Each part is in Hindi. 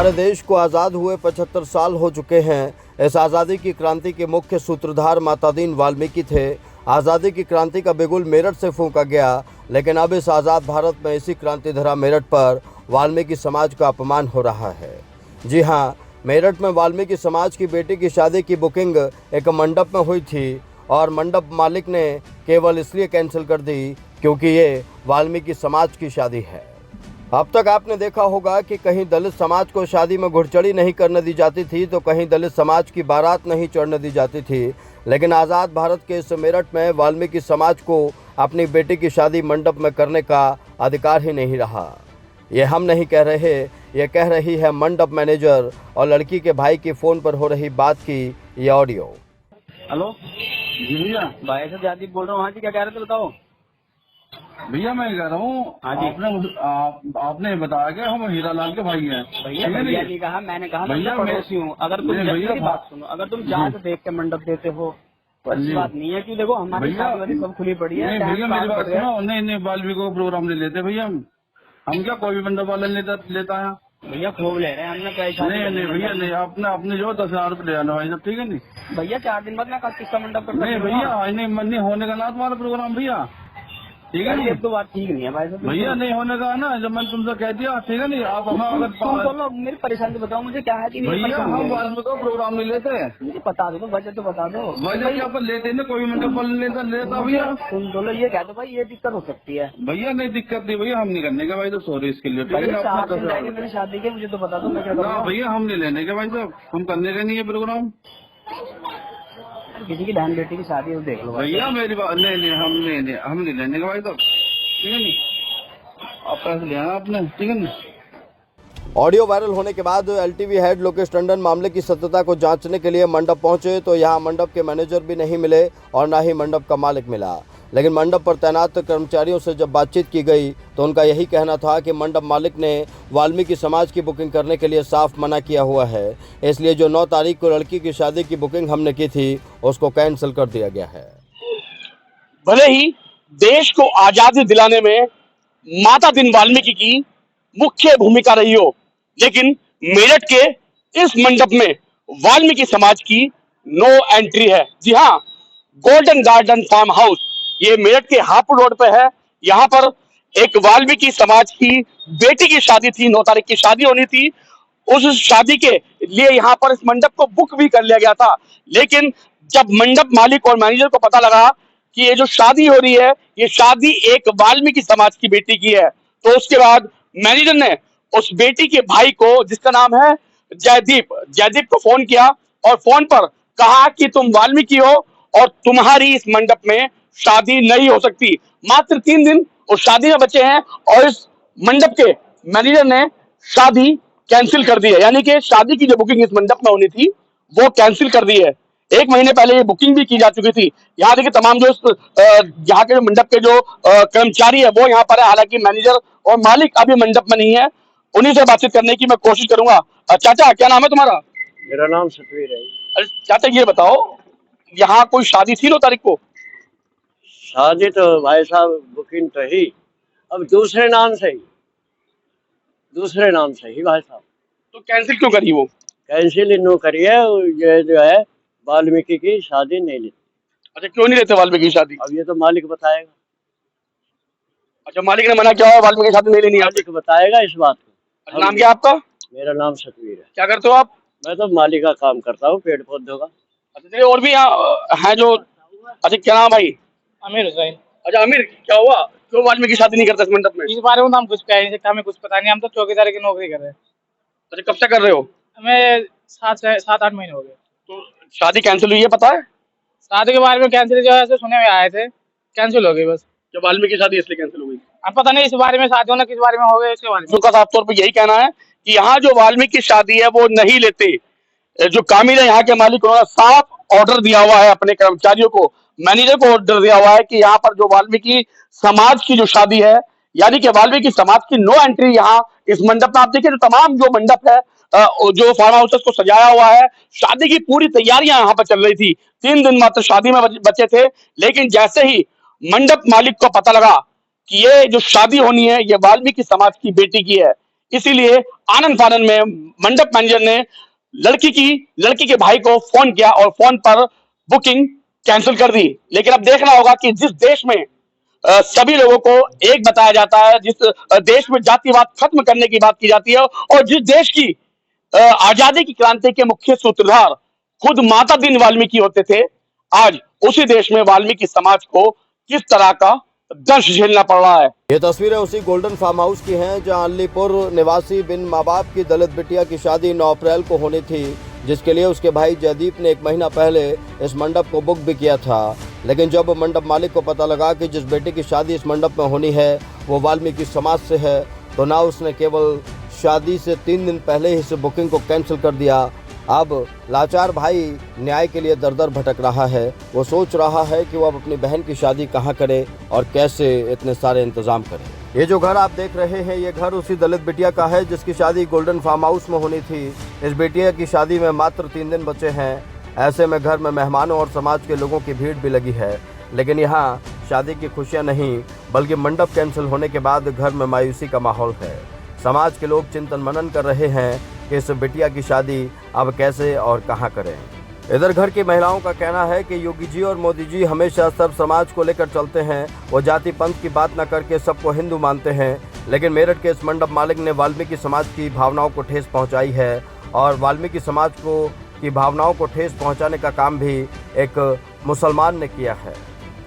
हमारे देश को आज़ाद हुए 75 साल हो चुके हैं। इस आज़ादी की क्रांति के मुख्य सूत्रधार माता दीन वाल्मीकि थे। आज़ादी की क्रांति का बिगुल मेरठ से फूंका गया, लेकिन अब इस आज़ाद भारत में इसी क्रांतिधरा मेरठ पर वाल्मीकि समाज का अपमान हो रहा है। जी हाँ, मेरठ में वाल्मीकि समाज की बेटी की शादी की बुकिंग एक मंडप में हुई थी और मंडप मालिक ने केवल इसलिए कैंसिल कर दी क्योंकि ये वाल्मीकि समाज की शादी है। अब तक आपने देखा होगा कि कहीं दलित समाज को शादी में घुड़चढ़ी नहीं करने दी जाती थी तो कहीं दलित समाज की बारात नहीं चढ़ने दी जाती थी, लेकिन आज़ाद भारत के इस मेरठ में वाल्मीकि समाज को अपनी बेटी की शादी मंडप में करने का अधिकार ही नहीं रहा। ये हम नहीं कह रहे, ये कह रही है मंडप मैनेजर और लड़की के भाई के फ़ोन पर हो रही बात की ये ऑडियो। हेलो जी भैया। भाई साहब जादीप बोल रहा हूँ। हाँ जी, क्या कह रहे थे बताओ। भैया मैं कह रहा हूँ, हाँ जी। आपने बताया कि हम हीरालाल के भाई हैं। भैया भैया नहीं कहा, मैंने कहा मैं भैया, पड़ोसी हूँ। अगर तुम मेरी बात सुनो, अगर तुम जांच देख के मंडप देते हो तो अच्छी बात नहीं है कि देखो हमारी भैया, शादी वाली सब खुली पड़ी है। नहीं भैया मेरी बात सुनो, नहीं वाल्मीकि को प्रोग्राम ले लेते भैया। हम क्या कोई भी मंडप वाला लेता है भैया? खूब ले रहे हैं हमने पैसा। नहीं भैया नहीं, अपने जो 10,000 रुपये ले आना भाई सब, ठीक है नहीं भैया 4 दिन बाद मैं किसका मंडप कर नहीं भैया, नहीं होने का ना तुम्हारा प्रोग्राम भैया, ठीक है। ये तो बात ठीक नहीं है भाई साहब। भैया नहीं होने का ना, जब मैंने तुमसे कह दिया, ठीक है नहीं। आप हमें बोलो मेरी परेशानी बताओ मुझे क्या है कि भैया हम वाल्मीकि को प्रोग्राम नहीं लेते। मुझे बता दो, वजह तो बता दो। वजह क्या पर लेते ना, कोई मंडप पर लेता भैया। तुम बोलो ये कह दो भाई ये दिक्कत हो सकती है। भैया नहीं दिक्कत नहीं भैया, हम नहीं करने का भाई, तो सॉरी इसके लिए, ठीक है। भैया 4 दिन रहेंगे मेरी शादी के, मुझे तो बता दो मैं क्या ना करूँ। भैया हम नहीं लेने के भाई साहब, हम करने का नहीं है प्रोग्राम। किसी की बहन बेटी की शादी है देख लो भैया मेरी बात नहीं हम नहीं लेने का भाई साहब, ठीक है नहीं। आप पैसे ले आना आपने, ठीक है नहीं। ऑडियो वायरल होने के बाद एलटीवी हेड लोकेश टंडन मामले की सत्यता को जांचने के लिए मंडप पहुंचे तो यहां मंडप के मैनेजर भी नहीं मिले और न ही मंडप का मालिक मिला। लेकिन मंडप पर तैनात कर्मचारियों से जब बातचीत की गई तो उनका यही कहना था कि मंडप मालिक ने वाल्मीकि समाज की बुकिंग करने के लिए साफ मना किया हुआ है, इसलिए जो 9 तारीख को लड़की की शादी की बुकिंग हमने की थी उसको कैंसिल कर दिया गया है। भले ही देश को आजादी दिलाने में माता दीन वाल्मीकि की मुख्य भूमिका रही हो, लेकिन मेरठ के इस मंडप में वाल्मीकि समाज की नो एंट्री है। जी हाँ, गोल्डन गार्डन फार्म हाउस ये मेरठ के हापुड़ रोड पे है। यहाँ पर एक वाल्मीकि समाज की बेटी की शादी थी, 9 तारीख की शादी होनी थी। उस शादी के लिए यहाँ पर इस मंडप को बुक भी कर लिया गया था, लेकिन जब मंडप मालिक और मैनेजर को पता लगा कि ये जो शादी हो रही है ये शादी एक वाल्मीकि समाज की बेटी की है, तो उसके बाद मैनेजर ने उस बेटी के भाई को, जिसका नाम है जयदीप को फोन किया और फोन पर कहा कि तुम वाल्मीकि हो और तुम्हारी इस मंडप में शादी नहीं हो सकती। मात्र 3 दिन उस शादी में बचे हैं और इस मंडप के मैनेजर ने शादी कैंसिल कर दी है, यानी कि शादी की जो बुकिंग इस मंडप में होनी थी वो कैंसिल कर दी है। 1 महीने पहले ये बुकिंग भी की जा चुकी थी। यहाँ देखिए तमाम जो यहाँ के जो मंडप के जो कर्मचारी है वो यहाँ पर है, हालांकि मैनेजर और मालिक अभी मंडप में नहीं है। उन्हीं से बातचीत करने की मैं कोशिश करूंगा। चाचा क्या नाम है तुम्हारा? मेरा नाम सतवीर है। अरे चाचा ये बताओ, यहाँ कोई शादी थी 9 तारीख को? शादी तो भाई साहब बुकिंग तो ही, अब दूसरे नाम से ही भाई साहब। तो कैंसिल क्यों करी वो? कैंसिल ही नो करिए, ये जो है वाल्मीकि की शादी नहीं लेती। अच्छा क्यों नहीं लेते वाल्मीकि की शादी? अब ये तो मालिक बताएगा। अच्छा मालिक ने मना किया है वाल्मीकि की शादी नहीं लेनी है? मालिक बताएगा इस बात को। अच्छा, नाम क्या आपका? मेरा नाम सतवीर है। क्या करते हो आप? मैं तो मालिक का काम करता हूँ, पेड़ पौधों का। अच्छा चलिए, और भी यहाँ है जो, अच्छा क्या नाम भाई? आमिर हुसैन। अच्छा आमिर, क्या हुआ, क्यों वाल्मीकि की शादी नहीं करते इस मंडप में? इस बारे में तो हम कुछ कह नहीं सकते, हमें कुछ पता नहीं। हम तो चौकीदार की नौकरी कर रहे हैं। अच्छा कब से कर रहे हो? हमें 7-8 महीने हो गए। तो शादी कैंसिल हुई है पता है? शादी के बारे में कैंसिल जो है सुने में आए थे, कैंसिल हो गई बस। जो वाल्मीकि की शादी इसलिए कैंसिल हो गई, अब पता नहीं इस बारे में शादियों ने किस बारे में हो गए इसके बारे में। उनका साफ तौर पर यही कहना है कि यहाँ जो वाल्मीकि की शादी है वो नहीं लेते। जो कामिल है यहाँ के मालिक, उन्होंने साफ ऑर्डर दिया हुआ है अपने कर्मचारियों को, मैनेजर को ऑर्डर दिया हुआ है कि यहाँ पर जो वाल्मीकि समाज की जो शादी है, यानी कि वाल्मीकि समाज की नो एंट्री यहाँ इस मंडप में। आप देखिए जो तमाम जो मंडप है, जो फार्म हाउस को सजाया हुआ है, शादी की पूरी तैयारियां यहाँ पर चल रही थी। 3 दिन मात्र शादी में बचे थे, लेकिन जैसे ही मंडप मालिक को पता लगा कि ये जो शादी होनी है ये वाल्मीकि समाज की बेटी की है, इसीलिए आनंद फानन में मंडप मैनेजर ने लड़की के भाई को फोन किया और फोन पर बुकिंग कैंसिल कर दी। लेकिन अब देखना होगा कि जिस देश में सभी लोगों को एक बताया जाता है, जिस देश में जातिवाद खत्म करने की बात की जाती है, और जिस देश की आजादी की क्रांति के मुख्य सूत्रधार खुद माता दीन वाल्मीकि होते थे, आज उसी देश में वाल्मीकि समाज को किस तरह का दंश झेलना पड़ रहा है। ये तस्वीरें उसी गोल्डन फार्म हाउस की हैं जहां अलीपुर निवासी बिन माँ बाप की दलित बिटिया की शादी 9 अप्रैल को होनी थी, जिसके लिए उसके भाई जयदीप ने 1 महीना पहले इस मंडप को बुक भी किया था। लेकिन जब मंडप मालिक को पता लगा कि जिस बेटे की शादी इस मंडप में होनी है वो वाल्मीकि समाज से है, तो ना उसने केवल शादी से 3 दिन पहले ही इस बुकिंग को कैंसिल कर दिया। अब लाचार भाई न्याय के लिए दर दर भटक रहा है। वो सोच रहा है कि वो अब अपनी बहन की शादी कहाँ करे और कैसे इतने सारे इंतजाम करे। ये जो घर आप देख रहे हैं, ये घर उसी दलित बिटिया का है जिसकी शादी गोल्डन फार्म हाउस में होनी थी। इस बिटिया की शादी में मात्र 3 दिन बचे हैं। ऐसे में घर में मेहमानों और समाज के लोगों की भीड़ भी लगी है। लेकिन यहाँ शादी की खुशियाँ नहीं, बल्कि मंडप कैंसिल होने के बाद घर में मायूसी का माहौल है। समाज के लोग चिंतन मनन कर रहे हैं कि इस बिटिया की शादी अब कैसे और कहां करें। इधर घर की महिलाओं का कहना है कि योगी जी और मोदी जी हमेशा सब समाज को लेकर चलते हैं। वो जाति पंथ की बात न करके सबको हिंदू मानते हैं। लेकिन मेरठ के इस मंडप मालिक ने वाल्मीकि समाज की भावनाओं को ठेस पहुंचाई है और वाल्मीकि समाज की भावनाओं को ठेस पहुंचाने का काम भी एक मुसलमान ने किया है।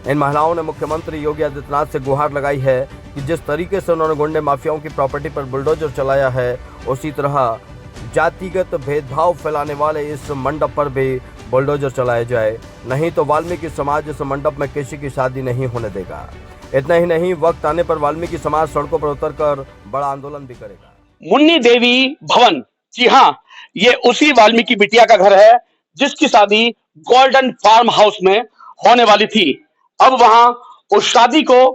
इन महिलाओं ने मुख्यमंत्री योगी आदित्यनाथ से गुहार लगाई है कि जिस तरीके से उन्होंने गुंडे माफियाओं की प्रॉपर्टी पर बुलडोजर चलाया है, उसी तरह जातिगत भेदभाव फैलाने वाले इस मंडप पर भी बुलडोजर चलाया जाए, नहीं तो वाल्मीकि समाज इस मंडप में किसी की शादी नहीं होने देगा। इतना ही नहीं, वक्त आने पर वाल्मीकि समाज सड़कों पर उतरकर बड़ा आंदोलन भी करेगा। मुन्नी देवी भवन, जी हाँ, ये उसी वाल्मीकि बिटिया का घर है जिसकी शादी गोल्डन फार्म हाउस में होने वाली थी। अब वहां उस शादी को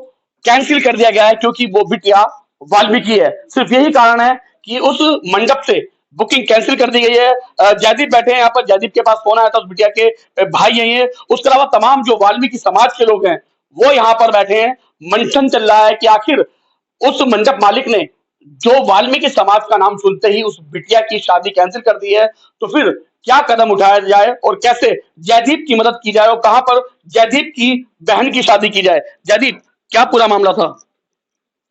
कैंसिल कर दिया गया है क्योंकि वो बिटिया वाल्मीकि है। सिर्फ यही कारण है कि उस मंडप से बुकिंग कैंसिल कर दी गई है। जयदीप बैठे हैं यहाँ पर, जयदीप के पास फोन आया था, उस बिटिया के भाई यही है। उसके अलावा तमाम जो वाल्मीकि समाज के लोग हैं वो यहाँ पर बैठे हैं। मंथन चल रहा है कि आखिर उस मंडप मालिक ने जो वाल्मीकि समाज का नाम सुनते ही उस बिटिया की शादी कैंसिल कर दी है, तो फिर क्या कदम उठाया जाए और कैसे जयदीप की मदद की जाए और कहां पर जयदीप की बहन की शादी की जाए। जयदीप, क्या पूरा मामला था?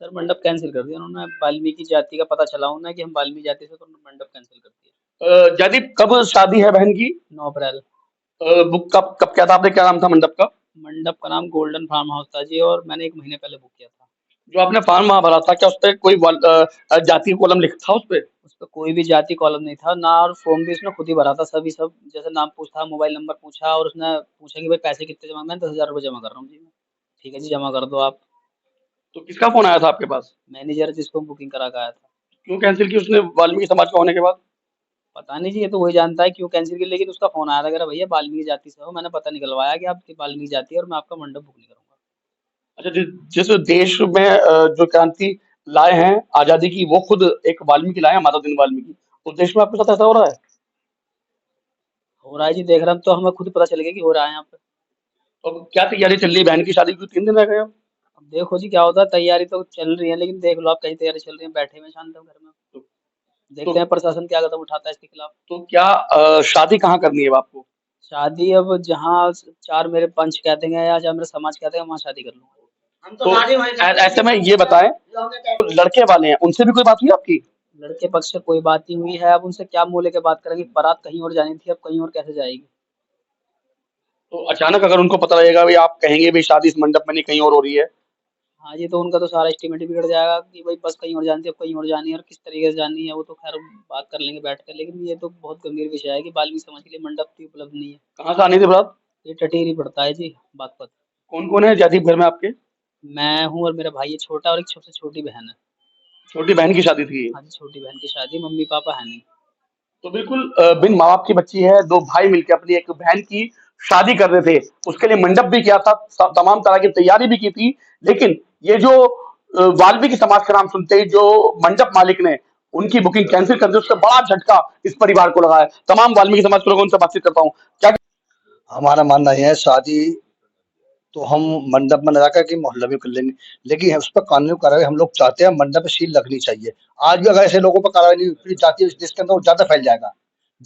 सर मंडप कैंसिल कर दिया उन्होंने। वाल्मीकि जाति का पता चला उन्हें कि हम वाल्मीकि जाति से, तो उन्होंने मंडप कैंसिल कर दिया। जयदीप, कब शादी है बहन की? 9 अप्रैल। बुक कब क्या था आपने, क्या नाम था मंडप का? मंडप का नाम गोल्डन फार्म हाउस था जी, और मैंने 1 महीने पहले बुक किया था। जो आपने फॉर्म वहां भरा था, क्या उस पर कोई जाति कॉलम लिखा था? उस पर कोई भी जाति कॉलम नहीं था ना, और फॉर्म भी उसने खुद ही भरा था। सब जैसे नाम पूछा, मोबाइल नंबर पूछा, और उसने पूछा कि भाई पैसे कितने जमा, मैंने 10,000 रुपये जमा कर रहा हूँ जी। मैं ठीक है जी, जमा कर दो आप। तो किसका फोन आया था आपके पास? मैनेजर जिसको बुकिंग करा के आया था। क्यों कैंसिल की उसने वाल्मीकि समाज का होने के बाद? पता नहीं जी, ये तो वही जानता है क्यों कैंसिल की। लेकिन उसका फोन आया था, कह रहा भैया वाल्मीकि जाति से हो। मैंने पता निकलवाया कि आप वाल्मीकि जाति है और मैं आपका मंडप बुक नहीं करूंगा। अच्छा, जिस देश में जो क्रांति लाए हैं आजादी की, वो खुद एक वाल्मीकि लाए हैं, माता दीन वाल्मीकि। उस देश में आपके साथ ऐसा हो रहा है? हो रहा है जी, देख रहे हम तो, हमें खुद पता चल गया कि हो रहा है यहाँ पे। तो क्या तैयारी चल रही है बहन की शादी की? 3 दिन रह गए अब देखो जी क्या होता है। तैयारी तो चल रही है, लेकिन देख लो आप, कहीं तैयारी चल रही है, बैठे हुए शांत घर में। देखते हैं प्रशासन क्या कदम उठाता है इसके खिलाफ। तो क्या शादी कहाँ करनी है आपको? शादी अब जहाँ 4 मेरे पंच कहते हैं या जहाँ मेरे समाज कहते हैं, वहाँ शादी कर लूंगा। तो ऐसे में ये बताएं, लड़के वाले हैं उनसे भी कोई बात हुई आपकी? लड़के पक्ष से कोई बात नहीं हुई है। अब उनसे क्या मुंह लेके बात करेंगे? बारात कहीं और जानी थी, अब कहीं और कैसे जाएगी? तो अचानक अगर उनको पता लगेगा भाई, आप कहेंगे भाई शादी इस मंडप में नहीं कहीं और हो रही है? हाँ जी, तो उनका तो सारा एस्टिमेट बिगड़ जाएगा कि भाई बस कहीं और जानती है, अब कहीं और जानी है, और किस तरीके से जानी है वो तो खैर बात कर लेंगे बैठ कर। लेकिन ये तो बहुत गंभीर विषय है कि वाल्मीकि समाज के लिए मंडप भी उपलब्ध नहीं है। कहाँ से आनी थी बारात? ये टटेरी पड़ता है जी, बागपत। कौन कौन है जयदीप घर में आपके? मैं हूँ और मेरा भाई है छोटा, और एक सबसे छोटी बहन है। छोटी बहन की शादी थी? हाँ जी, छोटी बहन की शादी, मम्मी पापा है नहीं। तो बिल्कुल बिन माँ बाप की बच्ची है, 2 भाई मिलकर अपनी एक बहन की शादी कर रहे थे। उसके लिए मंडप भी किया था, तमाम तरह की तैयारी भी की थी। लेकिन ये जो वाल्मीकि समाज का नाम सुनते ही जो मंडप मालिक ने उनकी बुकिंग कैंसिल कर दी, उससे बड़ा झटका इस परिवार को लगा है। तमाम वाल्मीकि समाज के लोगों से बातचीत करता हूँ। क्या हमारा मानना यह है, शादी तो हम मंडप में न जाकर के मोहल्ले में कर लेंगे, लेकिन उस पर कानूनी कार्रवाई हम लोग चाहते हैं, मंडप पे सील लगनी चाहिए। आज भी अगर ऐसे लोगों पर कार्रवाई नहीं हुई, फिर जाति जिसके अंदर वो ज्यादा फैल जाएगा।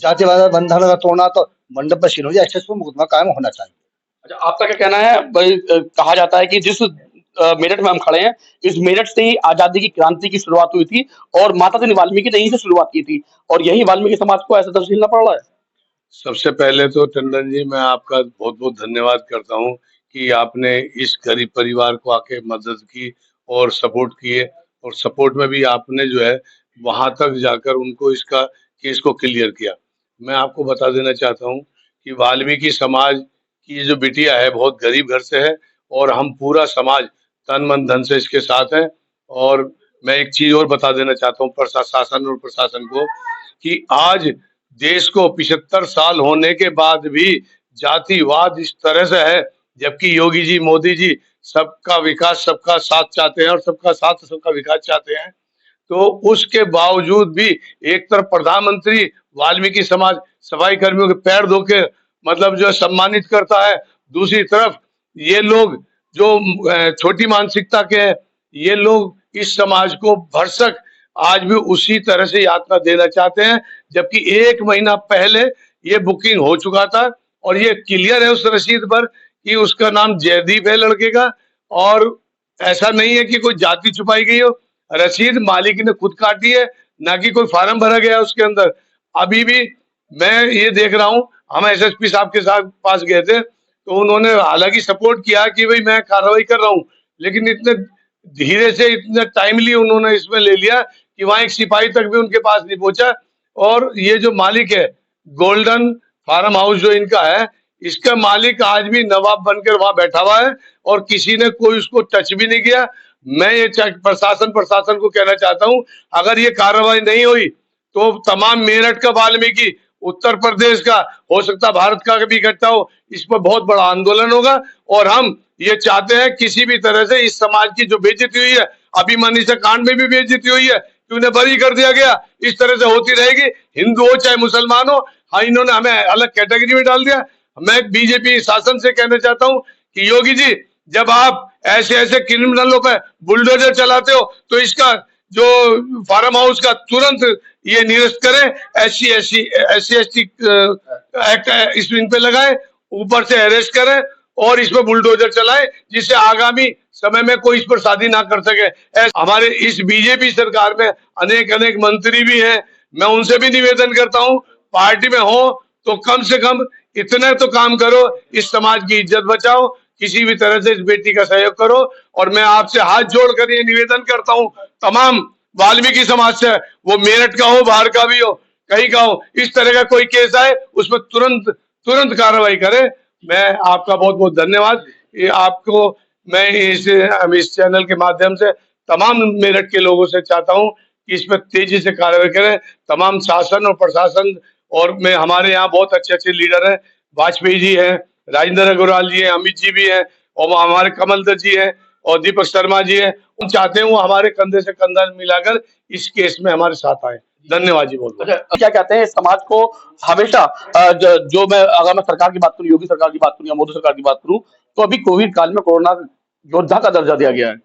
जातिवाद बंधन अगर तोड़ना तो मंडप पर सील हो जाए, एक्सेस पर मुकदमा कायम होना चाहिए। अच्छा, आपका क्या कहना है भाई? कहा जाता है कि जिस मेरठ में हम खड़े हैं, इस मेरठ से ही आजादी की क्रांति की शुरुआत हुई थी और माता दिन वाल्मीकि ने यहीं से शुरुआत की थी और यही वाल्मीकि समाज को ऐसा दर्द झेलना पड़ रहा है। सबसे पहले तो टंडन जी, मैं आपका बहुत बहुत धन्यवाद करता हूँ कि आपने इस गरीब परिवार को आके मदद की और सपोर्ट किए, और सपोर्ट में भी आपने जो है वहां तक जाकर उनको इसका केस को क्लियर किया। मैं आपको बता देना चाहता हूँ कि वाल्मीकि समाज की ये जो बिटिया है बहुत गरीब घर से है, और हम पूरा समाज तन मन धन से इसके साथ है। और मैं एक चीज और बता देना चाहता हूँ शासन और प्रशासन को कि आज देश को 75 साल होने के बाद भी जातिवाद इस तरह से है, जबकि योगी जी, मोदी जी सबका विकास, सबका साथ चाहते हैं और सबका साथ सबका विकास चाहते हैं। तो उसके बावजूद भी एक तरफ प्रधानमंत्री वाल्मीकि समाज सफाई कर्मियों के पैर धो के मतलब जो है सम्मानित करता है, दूसरी तरफ ये लोग जो छोटी मानसिकता के हैं, ये लोग इस समाज को भरसक आज भी उसी तरह से यातना देना चाहते हैं, जबकि 1 महीना पहले ये बुकिंग हो चुका था और ये क्लियर है उस रसीद पर कि उसका नाम जयदीप है लड़के का, और ऐसा नहीं है कि कोई जाति छुपाई गई हो। रसीद मालिक ने खुद काटी है, ना कि कोई फार्म भरा गया उसके अंदर। अभी भी मैं ये देख रहा हूँ, हम एसएसपी साहब के साथ पास गए थे तो उन्होंने हालांकि सपोर्ट किया कि भाई मैं कार्रवाई कर रहा हूँ, लेकिन इतने धीरे से, इतने टाइमली उन्होंने इसमें ले लिया कि वहां एक सिपाही तक भी उनके पास नहीं पहुंचा। और ये जो मालिक है गोल्डन फार्म हाउस जो इनका है, इसका मालिक आज भी नवाब बनकर वहां बैठा हुआ है और किसी ने कोई उसको टच भी नहीं किया। मैं ये प्रशासन को कहना चाहता हूं, अगर ये कार्रवाई नहीं हुई तो तमाम मेरठ का वाल्मीकि, उत्तर प्रदेश का, हो सकता भारत का भी इकट्ठा हो, इस पर बहुत बड़ा आंदोलन होगा। और हम ये चाहते हैं किसी भी तरह से इस समाज की जो बेइज्जती हुई है, अभी मनीषा कांड में भी बेइज्जती हुई है कि उन्हें बरी कर दिया गया, इस तरह से होती रहेगी, हिंदू हो चाहे मुसलमान हो। हाँ, इन्होंने हमें अलग कैटेगरी में डाल दिया। मैं बीजेपी शासन से कहना चाहता हूं कि योगी जी, जब आप ऐसे ऐसे क्रिमिनलों पे बुलडोजर चलाते हो तो इसका जो फार्म हाउस का तुरंत ये निरस्त करें, SC/ST एक्ट इस इन पे लगाए, ऊपर से अरेस्ट करें और इस पर बुलडोजर चलाए, जिससे आगामी समय में कोई इस पर शादी ना कर सके। हमारे इस बीजेपी सरकार में अनेक मंत्री भी हैं, मैं उनसे भी निवेदन करता हूं, पार्टी में हो तो कम से कम इतने तो काम करो, इस समाज की इज्जत बचाओ, किसी भी तरह से इस बेटी का सहयोग करो। और मैं आपसे हाथ जोड़कर ये निवेदन करता हूं तमाम वाल्मीकि समाज से, वो मेरठ का हो, बाहर का भी हो, कहीं का हो, इस तरह का कोई केस आए उस पर तुरंत कार्रवाई करे। मैं आपका बहुत बहुत धन्यवाद। ये आपको मैं इस चैनल के माध्यम से तमाम मेरठ के लोगों से चाहता हूं कि इस पर तेजी से कार्रवाई करें, तमाम शासन और प्रशासन। और मैं, हमारे यहाँ बहुत अच्छे लीडर हैं, वाजपेयी जी हैं, राजेंद्र अग्रवाल जी हैं, अमित जी भी हैं, और हमारे कमल दत्त जी हैं और दीपक शर्मा जी हैं। हम चाहते हैं वो हमारे कंधे से कंधा मिलाकर इस केस में हमारे साथ आए। धन्यवाद जी। बहुत क्या कहते हैं, समाज को हमेशा जो मैं, अगर मैं सरकार की बात करूं, योगी सरकार की बात करूं या मोदी सरकार की बात करूं, तो अभी कोविड काल में कोरोना योद्धा का दर्जा दिया गया है।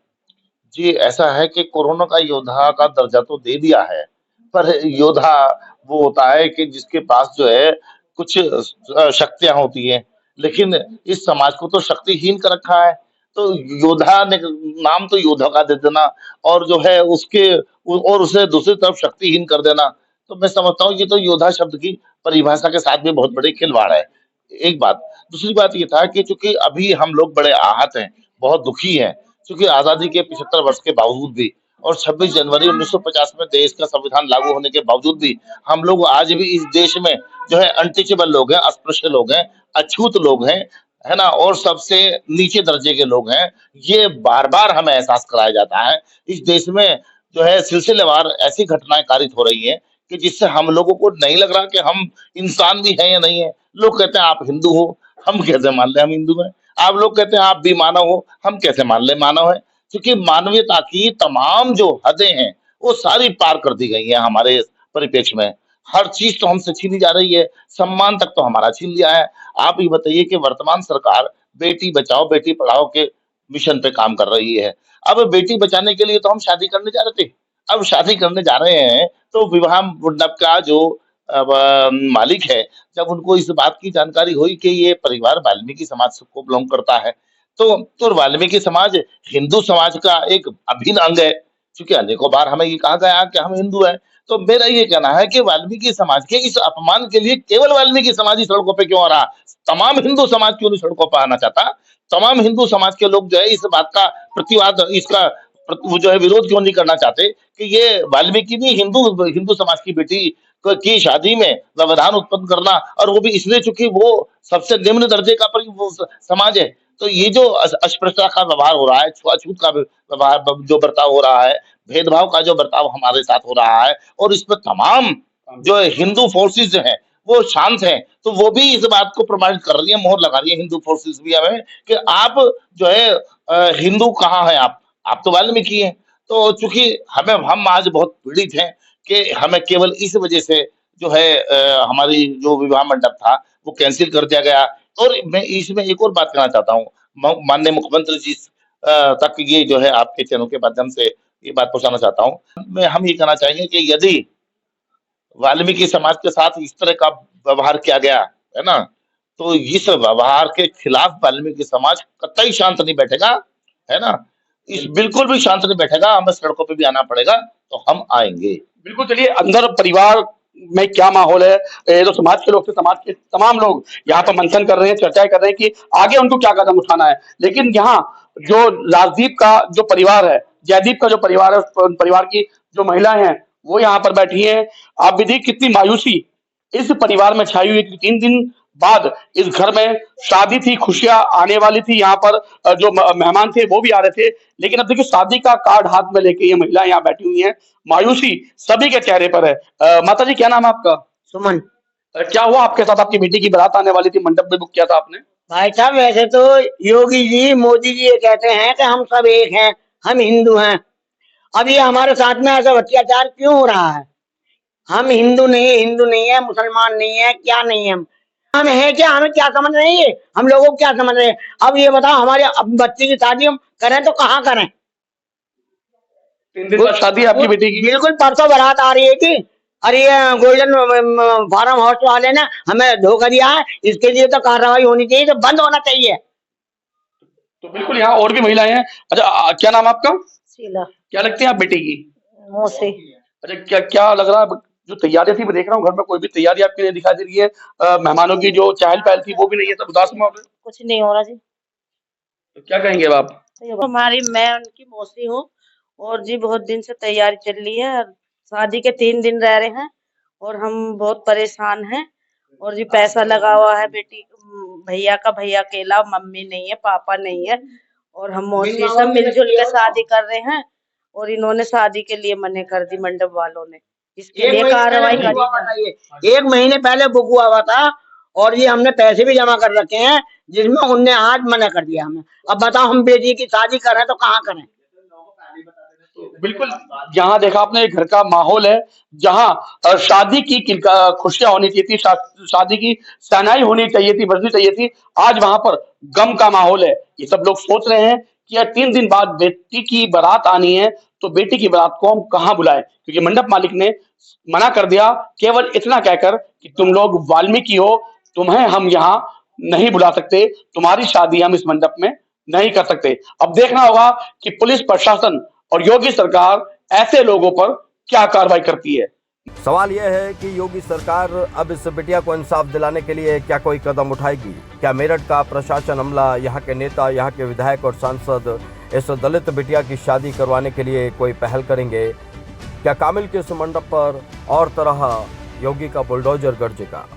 जी, ऐसा है कि कोरोना का योद्धा का दर्जा तो दे दिया है, पर योद्धा वो होता है कि जिसके पास जो है कुछ शक्तियां होती हैं, लेकिन इस समाज को तो शक्तिहीन कर रखा है। तो योद्धा ने नाम तो योद्धा का दे देना और जो है और उसे दूसरी तरफ शक्तिहीन कर देना, तो मैं समझता हूँ ये तो योद्धा शब्द की परिभाषा के साथ भी बहुत बड़ी खिलवाड़ है। एक बात, दूसरी बात ये था कि चूंकि अभी हम लोग बड़े आहत हैं, बहुत दुखी हैं, क्योंकि आजादी के 75 वर्ष के बावजूद भी और 26 जनवरी 1950 में देश का संविधान लागू होने के बावजूद भी हम लोग आज भी इस देश में जो है अनटचेबल लोग हैं, अस्पृश्य लोग हैं, अछूत लोग हैं, है ना, और सबसे नीचे दर्जे के लोग हैं। ये बार-बार हमें एहसास कराया जाता है। इस देश में जो है सिलसिलेवार ऐसी घटनाएं कारित हो रही हैं कि जिससे हम लोगों को नहीं लग रहा कि हम इंसान भी हैं या नहीं है। लोग कहते हैं आप हिंदू हो, हम कैसे मान लें हम हिंदू हैं। आप लोग कहते हैं आप भी मानव हो, हम कैसे मान लें मानव है। क्योंकि मानवीयता की तमाम जो हदें हैं वो सारी पार कर दी गई हैं हमारे परिप्रेक्ष्य में। हर चीज तो हमसे छीनी जा रही है, सम्मान तक तो हमारा छीन लिया है। आप ये बताइए कि वर्तमान सरकार बेटी बचाओ बेटी पढ़ाओ के मिशन पे काम कर रही है। अब बेटी बचाने के लिए तो हम शादी करने जा रहे थे, अब शादी करने जा रहे हैं तो विवाह मंडप का जो मालिक है, जब उनको इस बात की जानकारी हुई कि ये परिवार वाल्मीकि समाज को बिलोंग करता है, तो वाल्मीकि समाज हिंदू समाज का एक अभिन्न अंग है। क्योंकि अनेकों बार हमें ये कहा गया कि हम हिंदू हैं, तो मेरा ये कहना है कि वाल्मीकि समाज के इस अपमान के लिए केवल वाल्मीकि समाज ही सड़कों पे क्यों आ रहा? तमाम हिंदू समाज क्यों नहीं सड़कों पर आना चाहता? तमाम हिंदू समाज के लोग जो है इस बात का प्रतिवाद, इसका वो जो है विरोध क्यों नहीं करना चाहते कि ये वाल्मीकि नहीं, हिंदू समाज की बेटी की शादी में व्यवधान उत्पन्न करना, और वो भी इसलिए चूंकि वो सबसे निम्न दर्जे का वो समाज है। तो ये जो अस्पृश्यता का व्यवहार हो रहा है, छुआछूत का व्यवहार जो बर्ताव हो रहा है, भेदभाव का जो बर्ताव हमारे साथ हो रहा है, और इस पर तमाम जो हिंदू फोर्सेस जो हैं वो शांत हैं, तो वो भी इस बात को प्रमाणित कर रही है, मोहर लगा रही है हिंदू फोर्सेस भी हमें कि आप जो है हिंदू कहाँ हैं, आप तो वाल्मीकि हैं। तो चूंकि हम आज बहुत पीड़ित हैं कि हमें केवल इस वजह से जो है हमारी जो विवाह मंडप था वो कैंसिल कर दिया गया। और मैं इसमें एक और बात कहना चाहता हूँ, माननीय मुख्यमंत्री जी तक ये जो है आपके चैनल के माध्यम से ये बात पहुंचाना चाहता हूँ। हम ये कहना चाहेंगे कि यदि वाल्मीकि समाज के साथ इस तरह का व्यवहार किया गया है ना, तो इस व्यवहार के खिलाफ वाल्मीकि समाज कतई शांत नहीं बैठेगा, है ना, इस बिल्कुल भी शांत नहीं बैठेगा। हमें सड़कों पे भी आना पड़ेगा, तो हम आएंगे। बिल्कुल। चलिए, अंदर परिवार में क्या माहौल है, ये तो समाज के लोग से समाज के तमाम लोग यहाँ पर मंथन कर रहे हैं, चर्चाएं कर रहे हैं कि आगे उनको क्या कदम उठाना है। लेकिन यहाँ जो राजदीप का जो परिवार है, जयदीप का जो परिवार है, उस परिवार की जो महिलाएं हैं वो यहाँ पर बैठी हैं। आप भी देखिए कितनी मायूसी इस परिवार में छाई हुई है। 3 दिन बाद इस घर में शादी थी, खुशियां आने वाली थी, यहाँ पर जो मेहमान थे वो भी आ रहे थे, लेकिन अब देखिए शादी का कार्ड हाथ में लेके ये महिला यहाँ बैठी हुई हैं। मायूसी सभी के चेहरे पर है। माता जी, क्या नाम है आपका? सुमन। क्या हुआ आपके साथ? आपकी बेटी की बारात आने वाली थी, मंडप भी बुक किया था आपने? भाई साहब, वैसे तो योगी जी, मोदी जी ये कहते हैं कि हम सब एक हैं, हम हिंदू हैं। अब ये हमारे साथ में ऐसा अत्याचार क्यों हो रहा है? हम हिंदू नहीं है, मुसलमान नहीं है, क्या नहीं है, हम है क्या? हमें क्या समझ रहे हैं? हम लोगों को क्या समझ रहे हैं? अब ये बताओ, हमारे बच्चे की शादी हम करें तो कहाँ करें? 3 दिन बाद शादी है आपकी बेटी की? बिल्कुल, परसों बारात आ रही है कि अरे गोल्डन फार्म हाउस वाले ने हमें धोखा दिया है, इसके लिए तो कार्रवाई होनी चाहिए, तो बंद होना चाहिए। तो बिल्कुल, यहाँ और भी महिलाएं हैं। अच्छा, क्या नाम आपका? शीला। क्या लगती है आप बेटी की? मौसी। अच्छा, क्या लग रहा है? जो तैयारी थी, मैं देख रहा हूँ घर में कोई भी तैयारी आपकी नहीं दिखाई दे रही है, मेहमानों की जो चहल पहल थी वो भी नहीं है, सब उदास माहौल है। कुछ नहीं हो रहा जी। तो क्या कहेंगे अब आप? मैं उनकी मौसी हूँ, और जी बहुत दिन से तैयारी चल रही है, शादी के 3 दिन रह रहे हैं और हम बहुत परेशान हैं। और जी पैसा लगा हुआ है, बेटी भैया अकेला, मम्मी नहीं है, पापा नहीं है, और हम मौसी सब मिलजुल के शादी कर रहे हैं, और इन्होंने शादी के लिए मना कर दी मंडप वालों ने। इसके लिए कार्रवाई करी। 1 महीने पहले बुक हुआ था, और ये हमने पैसे भी जमा कर रखे हैं, जिसमें उनने आज मना कर दिया हमें। अब बताओ, हम बेटी की शादी करें तो कहाँ करें? बिल्कुल, यहाँ देखा आपने घर का माहौल है, जहाँ शादी की खुशियां होनी चाहिए थी, शादी की शहनाई होनी चाहिए थी, बजनी चाहिए थी, आज वहां पर गम का माहौल है। ये सब लोग सोच रहे हैं कि यार 3 दिन बाद बेटी की बारात आनी है, तो बेटी की बारात को हम कहाँ बुलाएं, क्योंकि मंडप मालिक ने मना कर दिया, केवल इतना कहकर कि तुम लोग वाल्मीकि हो, तुम्हें हम यहाँ नहीं बुला सकते, तुम्हारी शादी हम इस मंडप में नहीं कर सकते। अब देखना होगा कि पुलिस प्रशासन और योगी सरकार ऐसे लोगों पर क्या कार्रवाई करती है। सवाल यह है कि योगी सरकार अब इस बिटिया को इंसाफ दिलाने के लिए क्या कोई कदम उठाएगी? क्या मेरठ का प्रशासन अमला, यहाँ के नेता, यहाँ के विधायक और सांसद इस दलित बिटिया की शादी करवाने के लिए कोई पहल करेंगे? क्या कामिल के इस मंडप पर और तरह योगी का बुलडोजर गरजेगा?